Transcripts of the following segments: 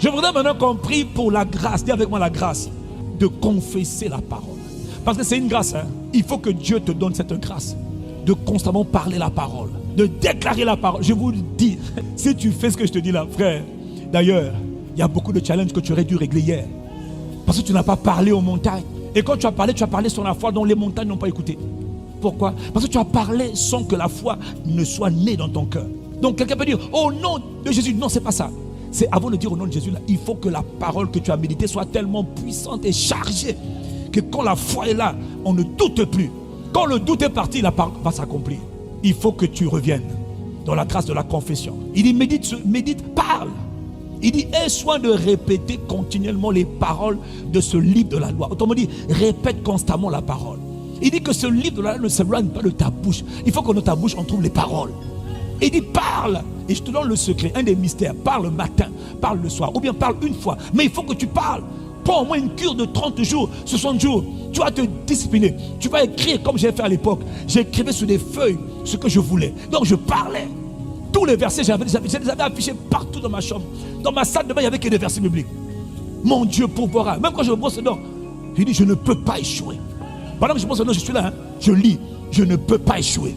Je voudrais maintenant qu'on prie pour la grâce. Dis avec moi la grâce de confesser la parole. Parce que c'est une grâce. Il faut que Dieu te donne cette grâce de constamment parler la parole, de déclarer la parole. Je vous le dis, si tu fais ce que je te dis là, frère, d'ailleurs, il y a beaucoup de challenges que tu aurais dû régler hier. Parce que tu n'as pas parlé aux montagnes. Et quand tu as parlé sur la foi dont les montagnes n'ont pas écouté. Pourquoi? Parce que tu as parlé sans que la foi ne soit née dans ton cœur. Donc quelqu'un peut dire, au nom de Jésus. Non, c'est pas ça. C'est avant de dire au nom de Jésus, là, il faut que la parole que tu as méditée soit tellement puissante et chargée que quand la foi est là, on ne doute plus. Quand le doute est parti, la parole va s'accomplir. Il faut que tu reviennes dans la grâce de la confession. Il dit, médite, parle. Il dit, aie soin de répéter continuellement les paroles de ce livre de la loi. Autrement dit, répète constamment la parole. Il dit que ce livre de la loi ne s'éloigne pas de ta bouche. Il faut que dans ta bouche, on trouve les paroles. Il dit, parle. Et je te donne le secret, un des mystères. Parle le matin, parle le soir, ou bien parle une fois. Mais il faut que tu parles. Prends au moins une cure de 30 jours, 60 jours. Tu vas te discipliner. Tu vas écrire comme j'ai fait à l'époque. J'écrivais sur des feuilles ce que je voulais. Donc je parlais. Tous les versets, je les avais affichés partout dans ma chambre. Dans ma salle de bain, il n'y avait que des versets bibliques. Mon Dieu pourvoira. Même quand je me brosse les dents, il dit, je ne peux pas échouer. Pendant que je brosse les dents, je suis là, je lis, je ne peux pas échouer.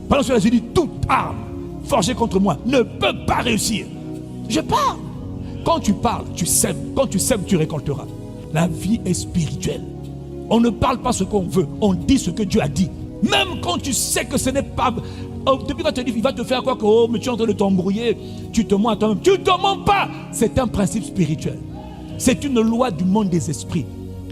Pendant que je dis, toute arme forgée contre moi ne peut pas réussir. Je parle. Quand tu parles, tu sèmes. Quand tu sèmes, tu récolteras. La vie est spirituelle. On ne parle pas ce qu'on veut, on dit ce que Dieu a dit. Même quand tu sais que ce n'est pas... Depuis il va te dire, il va te faire quoi que, oh, mais tu es en train de t'embrouiller, tu te mens à toi-même. Tu ne te mens pas. C'est un principe spirituel. C'est une loi du monde des esprits.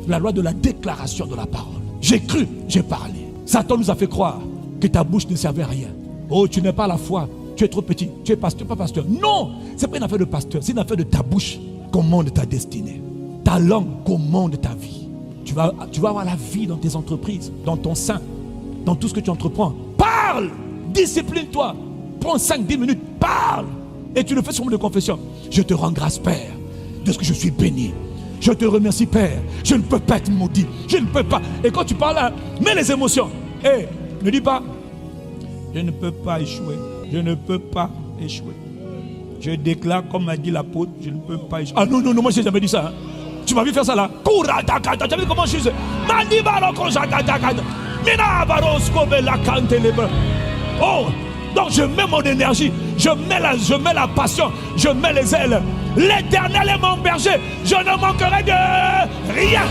La loi de la déclaration de la parole. J'ai cru, j'ai parlé. Satan nous a fait croire que ta bouche ne servait à rien. Oh, tu n'es pas la foi, tu es trop petit, tu es pasteur, pas pasteur. Non, ce n'est pas une affaire de pasteur, c'est une affaire de ta bouche. Commande ta destinée. Ta langue commande ta vie. Tu vas avoir la vie dans tes entreprises, dans ton sein, dans tout ce que tu entreprends. Parle, discipline-toi. Prends 5-10 minutes, parle. Et tu le fais sur mon de confession. Je te rends grâce, Père, de ce que je suis béni. Je te remercie, Père. Je ne peux pas être maudit. Je ne peux pas. Et quand tu parles là, mets les émotions. Hé, ne dis pas, je ne peux pas échouer. Je ne peux pas échouer. Je déclare, comme m'a dit l'apôtre, je ne peux pas échouer. Ah non, non, non, moi je n'ai jamais dit ça. Hein. Tu m'as vu faire ça là. Tu as vu comment je suis. Oh, donc je mets mon énergie, je mets la passion, je mets les ailes. L'Éternel est mon berger, je ne manquerai de rien.